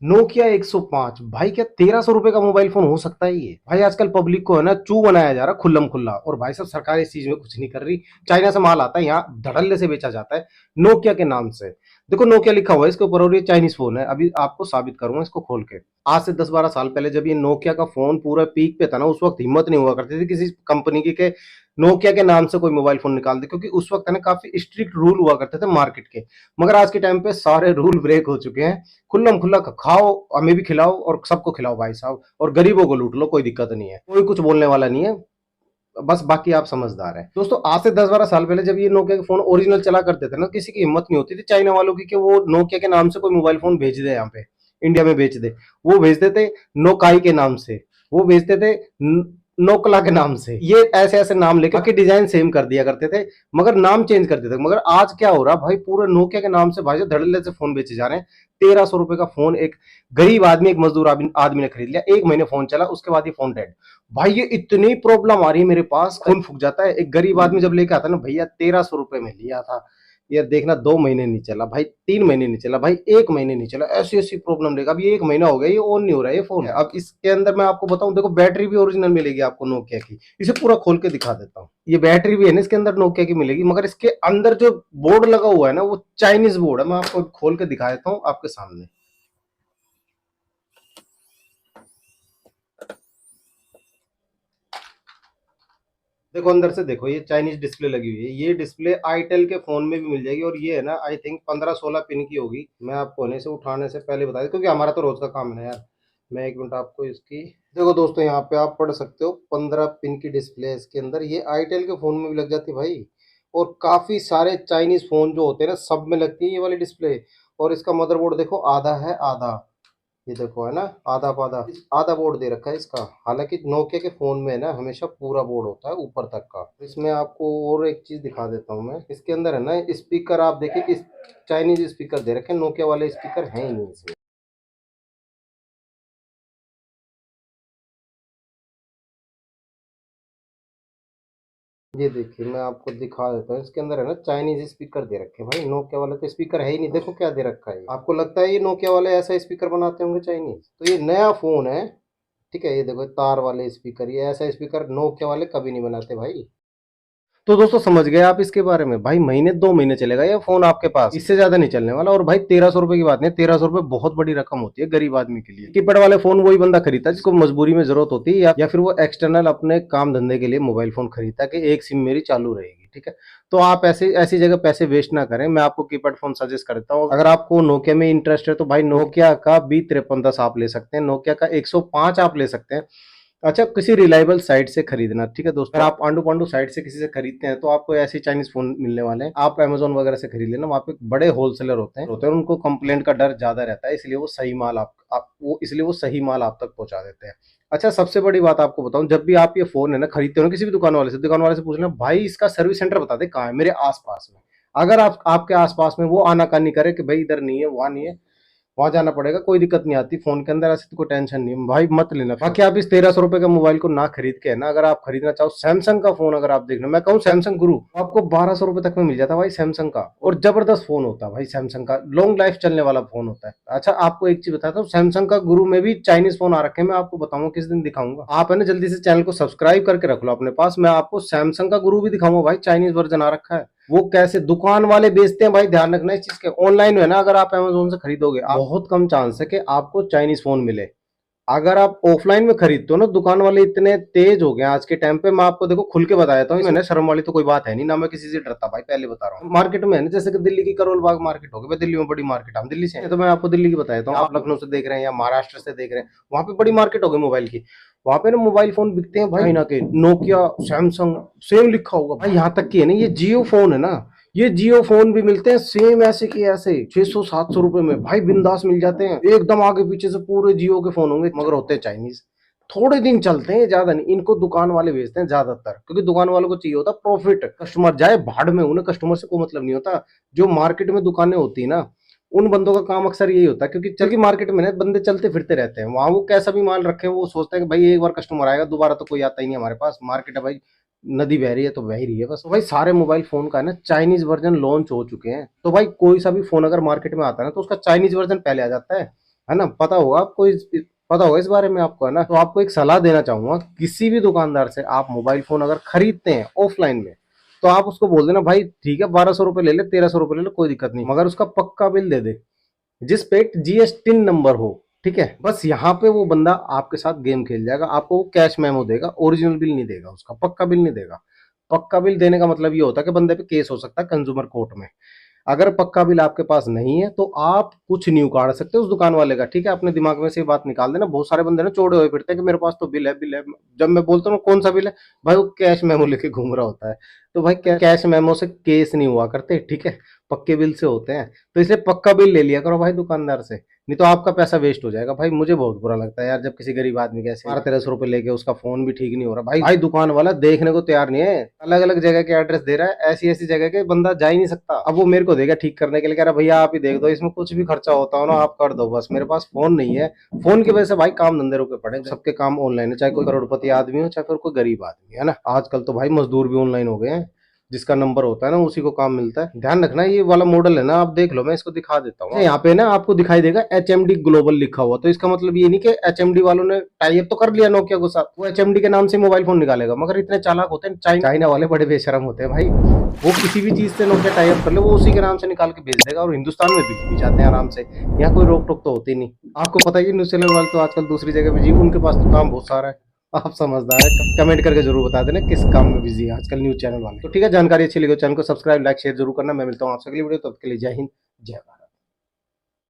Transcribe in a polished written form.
Nokia 105 भाई, क्या 1300 रुपए का मोबाइल फोन हो सकता है ये? भाई आजकल पब्लिक को है ना चू बनाया जा रहा खुल्लम खुल्ला। और भाई साहब सरकार इस चीज में कुछ नहीं कर रही। चाइना से माल आता है, यहाँ धड़ल्ले से बेचा जाता है नोकिया के नाम से। देखो नोकिया लिखा हुआ है इसके ऊपर और ये चाइनीज फोन है। अभी आपको साबित करूंगा इसको खोल के। आज से 10-12 साल पहले जब ये नोकिया का फोन पूरा पीक पे था ना, उस वक्त हिम्मत नहीं हुआ करती थी किसी कंपनी की के नोकिया के नाम से कोई मोबाइल फोन निकाल दे, क्योंकि उस वक्त है ना काफी स्ट्रिक्ट रूल हुआ करते थे मार्केट के। मगर आज के टाइम पे सारे रूल ब्रेक हो चुके हैं। खुल्लम खुल्ला खाओ, हमें भी खिलाओ और सबको खिलाओ भाई साहब, और गरीबों को लूट लो, कोई दिक्कत नहीं है, कोई कुछ बोलने वाला नहीं है। बस बाकी आप समझदार हैं दोस्तों। आज से 10-12 साल पहले जब ये नोकिया के फोन ओरिजिनल चला करते थे ना, किसी की हिम्मत नहीं होती थी चाइना वालों की कि वो नोकिया के नाम से कोई मोबाइल फोन भेज दे यहाँ पे, इंडिया में बेच दे। वो भेजते थे नोकाई के नाम से, वो भेजते थे नोकला के नाम से। ये ऐसे ऐसे नाम लेकर बाकी डिजाइन सेम कर दिया करते थे, मगर नाम चेंज कर देते थे। मगर आज क्या हो रहा भाई, पूरे नोकिया के नाम से भाई जो धड़ल्ले से फोन बेचे जा रहे हैं। 1300 रुपए का फोन एक गरीब आदमी, एक मजदूर आदमी ने खरीद लिया, 1 महीने फोन चला, उसके बाद ये फोन डेड। भाई ये इतनी प्रॉब्लम आ रही है मेरे पास, खून फूक जाता है। एक गरीब आदमी जब लेके आता है ना, भैया 1300 रुपए में लिया था, ये देखना 2 महीने नहीं चला भाई, 3 महीने नहीं चला भाई, 1 महीने नहीं चला, ऐसी ऐसी प्रॉब्लम देगा। अभी 1 महीना हो गया ये ऑन नहीं हो रहा है ये फोन। अब इसके अंदर मैं आपको बताऊं, देखो बैटरी भी ओरिजिनल मिलेगी आपको नोकिया की। इसे पूरा खोल के दिखा देता हूँ। ये बैटरी भी है ना इसके अंदर नोकिया की मिलेगी, मगर इसके अंदर जो बोर्ड लगा हुआ है ना वो चाइनीज बोर्ड है। मैं आपको खोल के दिखा देता हूँ आपके सामने। देखो अंदर से देखो, ये चाइनीज डिस्प्ले लगी हुई है। ये डिस्प्ले आईटेल के फोन में भी मिल जाएगी, और ये है ना आई थिंक 15-16 पिन की होगी। मैं आपको होने से उठाने से पहले बता दूं, क्योंकि हमारा तो रोज का काम है ना यार। मैं 1 मिनट आपको इसकी, देखो दोस्तों यहाँ पे आप पढ़ सकते हो, 15 पिन की डिस्प्ले है इसके अंदर। ये आईटेल के फोन में भी लग जाती है भाई, और काफी सारे चाइनीज फोन जो होते हैं ना सब में लगती है ये वाली डिस्प्ले। और इसका मदरबोर्ड देखो आधा है आधा, ये देखो है ना, आधा आधा आधा बोर्ड दे रखा है इसका। हालांकि नोकिया के फोन में है ना हमेशा पूरा बोर्ड होता है ऊपर तक का। इसमें आपको और एक चीज दिखा देता हूँ मैं, इसके अंदर है ना स्पीकर, आप देखिए इस चाइनीज स्पीकर दे रखे हैं, नोकिया वाले स्पीकर हैं ही नहीं इसमें। ये देखिए मैं आपको दिखा देता हूँ, इसके अंदर है ना चाइनीज स्पीकर दे रखे हैं भाई। नोकिया वाले तो स्पीकर है ही नहीं, देखो क्या दे रखा है। आपको लगता है ये नोकिया वाले ऐसा स्पीकर बनाते होंगे चाइनीज? तो ये नया फोन है, ठीक है। ये देखो तार वाले स्पीकर, ये ऐसा स्पीकर नोकिया वाले कभी नहीं बनाते भाई। तो दोस्तों समझ गए आप इसके बारे में। भाई महीने 2 महीने चलेगा ये फोन आपके पास, इससे ज्यादा नहीं चलने वाला। और भाई 1300 रुपए की बात नहीं, 1300 रुपए बहुत बड़ी रकम होती है गरीब आदमी के लिए। कीपैड वाले फोन वही बंदा खरीदता है जिसको मजबूरी में जरूरत होती है, या फिर वो एक्सटर्नल अपने काम धंधे के लिए मोबाइल फोन खरीदता है कि एक सिम मेरी चालू रहेगी, ठीक है। तो आप ऐसे ऐसी जगह पैसे वेस्ट ना करें। मैं आपको कीपैड फोन सजेस्ट करता हूँ। अगर आपको नोकिया में इंटरेस्ट है तो भाई नोकिया का B5310 आप ले सकते हैं, नोकिया का 105 आप ले सकते हैं। अच्छा, किसी रिलायबल साइट से खरीदना, ठीक है दोस्तों। अगर आप आंडू पांडू साइट से किसी से खरीदते हैं तो आपको ऐसे चाइनीज फोन मिलने वाले हैं। आप अमेजोन वगैरह से खरीद लेना, वहाँ पे बड़े होलसेलर होते हैं, उनको कंप्लेंट का डर ज्यादा रहता है, इसलिए वो सही माल इसलिए वो सही माल आप तक पहुंचा देते हैं। अच्छा, सबसे बड़ी बात आपको बताऊं, जब भी आप ये फोन है ना खरीदते हो ना किसी भी दुकान वाले से पूछ लेना भाई इसका सर्विस सेंटर बता दे कहाँ है मेरे आसपास में। अगर आप आपके आसपास में वो आनाकानी करे कि भाई इधर नहीं है वहां नहीं है, वहां जाना पड़ेगा। कोई दिक्कत नहीं आती फोन के अंदर, ऐसे तो कोई टेंशन नहीं है भाई, मत लेना। बाकी आप इस 1300 रुपए का मोबाइल को ना खरीद के है ना, अगर आप खरीदना चाहो सैमसंग का फोन, अगर आप देखना, मैं कहूँ सैमसंग गुरु, आपको 1200 रुपए तक में मिल जाता है भाई सैमसंग का। और जबरदस्त फोन होता है भाई सैमसंग का, लॉन्ग लाइफ चलने वाला फोन होता है। अच्छा आपको एक चीज बताता हूँ, सैमसंग का गुरु में भी चाइनीज फोन आ रखे हैं, मैं आपको बताऊंगा किस दिन दिखाऊंगा। आप है ना जल्दी से चैनल को सब्सक्राइब करके रख लो अपने पास, मैं आपको सैमसंग का गुरु भी दिखाऊंगा भाई, चाइनीज वर्जन आ रखा है। वो कैसे दुकान वाले बेचते हैं भाई, ध्यान रखना इस चीज के। ऑनलाइन है ना अगर आप अमेजोन से खरीदोगे, बहुत कम चांस है कि आपको चाइनीज फोन मिले। अगर आप ऑफलाइन में खरीदते हो ना, दुकान वाले इतने तेज हो गए आज के टाइम पे। मैं आपको देखो खुल के बता देता हूँ, मैंने शर्म वाली तो कोई बात है नहीं ना, मैं किसी से डरता भाई, पहले बता रहा हूँ। मार्केट में है ना, जैसे कि दिल्ली की करोल बाग मार्केट होगी, दिल्ली में बड़ी मार्केट, हम दिल्ली से हैं तो मैं आपको दिल्ली की बता देता हूँ। आप लखनऊ से देख रहे हैं या महाराष्ट्र से देख रहे हैं, वहां पे बड़ी मार्केट होगी मोबाइल की। वहां पे ना मोबाइल फोन बिकते हैं भाई ना के, नोकिया सैमसंग सेम लिखा होगा भाई। यहाँ तक की है ना ये जियो फोन है ना, ये जियो फोन भी मिलते हैं सेम ऐसे के ऐसे 600-700 रुपए में भाई, बिंदास मिल जाते हैं एकदम। आगे पीछे से पूरे जियो के फोन होंगे, मगर होते हैं चाइनीज। थोड़े दिन चलते हैं, ज्यादा नहीं। इनको दुकान वाले बेचते हैं ज्यादातर, क्योंकि दुकान वालों को चाहिए होता प्रॉफिट। कस्टमर जाए भाड़ में, उन्हें कस्टमर से कोई मतलब नहीं होता। जो मार्केट में दुकानें होती है ना, उन बंदों का काम अक्सर यही होता है, क्योंकि चल की मार्केट में ना बंदे चलते फिरते रहते हैं, वहां वो कैसा भी माल रखे हैं वो सोचते हैं कि भाई एक बार कस्टमर आएगा, दोबारा तो कोई आता ही नहीं हमारे पास। मार्केट है भाई, नदी बह रही है तो बह ही रही है बस। तो भाई सारे मोबाइल फोन का है ना चाइनीज वर्जन लॉन्च हो चुके हैं। तो भाई कोई सा भी फोन अगर मार्केट में आता है ना, तो उसका चाइनीज वर्जन पहले आ जाता है। है ना, पता होगा इस बारे में आपको, है ना। तो आपको एक सलाह देना चाहूंगा, किसी भी दुकानदार से आप मोबाइल फोन अगर खरीदते हैं ऑफलाइन में, तो आप उसको बोल देना भाई ठीक है 1200 रुपये ले ले, 1300 रुपये ले ले, कोई दिक्कत नहीं, मगर उसका पक्का बिल दे दे जिस पे एक जीएसटी नंबर हो। ठीक है, बस यहाँ पे वो बंदा आपके साथ गेम खेल जाएगा, आपको वो कैश मेमो देगा, ओरिजिनल बिल नहीं देगा, उसका पक्का बिल नहीं देगा। पक्का बिल देने का मतलब ये होता है कि बंदे पे केस हो सकता है कंज्यूमर कोर्ट में। अगर पक्का बिल आपके पास नहीं है तो आप कुछ नहीं उखाड़ सकते उस दुकान वाले का। ठीक है, अपने दिमाग में से ये बात निकाल देना। बहुत सारे बंदे ना चौड़े हुए फिरते हैं कि मेरे पास तो बिल है, बिल है। जब मैं बोलता हूँ कौन सा बिल है, भाई वो कैश मेमो लेके घूम रहा होता है। तो भाई कैश मेमो से केस नहीं हुआ करते, ठीक है, पक्के बिल से होते हैं। तो इसलिए पक्का बिल ले लिया करो भाई दुकानदार से, नहीं तो आपका पैसा वेस्ट हो जाएगा। भाई मुझे बहुत बुरा लगता है यार, जब किसी गरीब आदमी के ऐसे 1200-1300 रुपए लेके उसका फोन भी ठीक नहीं हो रहा, भाई दुकान वाला देखने को तैयार नहीं है, अलग अलग जगह के एड्रेस दे रहा है, ऐसी ऐसी जगह के बंदा जा ही नहीं सकता। अब वो मेरे को देगा ठीक करने के लिए, कह रहा भैया आप ही देख दो, इसमें कुछ भी खर्चा होता हो ना आप कर दो, बस मेरे पास फोन नहीं है। फोन की वजह से भाई काम धंधे रुके पड़े, सबके काम ऑनलाइन है, चाहे कोई करोड़पति आदमी हो चाहे फिर कोई गरीब आदमी, है ना। आजकल तो भाई मजदूर भी ऑनलाइन हो गए हैं, जिसका नंबर होता है ना उसी को काम मिलता है। ध्यान रखना, ये वाला मॉडल है ना, आप देख लो, मैं इसको दिखा देता हूँ। यहाँ पे ना आपको दिखाई देगा HMD ग्लोबल लिखा हुआ, तो इसका मतलब ये नहीं कि HMD वालों ने टाई अप तो कर लिया नोकिया के साथ, वो HMD के नाम से मोबाइल फोन निकालेगा। मगर इतने चालाक होते हैं चाइना वाले, बड़े बेशरम होते हैं भाई। वो किसी भी चीज से नोकिया टाई अप कर ले, वो उसी के नाम से निकाल के भेज देगा, और हिंदुस्तान में बिक भी जाते हैं आराम से। यहाँ कोई रोक टोक तो होती नहीं। आपको पता है कि न्यूज चैनल वाले तो आजकल दूसरी जगह बिजी, उनके पास तो काम बहुत सारा है। आप समझदार है, कमेंट करके जरूर बता देना किस काम में बिजी है आजकल न्यूज चैनल वाले। तो ठीक है, जानकारी अच्छी लगी तो चैनल को सब्सक्राइब लाइक शेयर जरूर करना। मैं मिलता हूँ आपसे अगली वीडियो, तब तक के लिए जय हिंद जय भारत।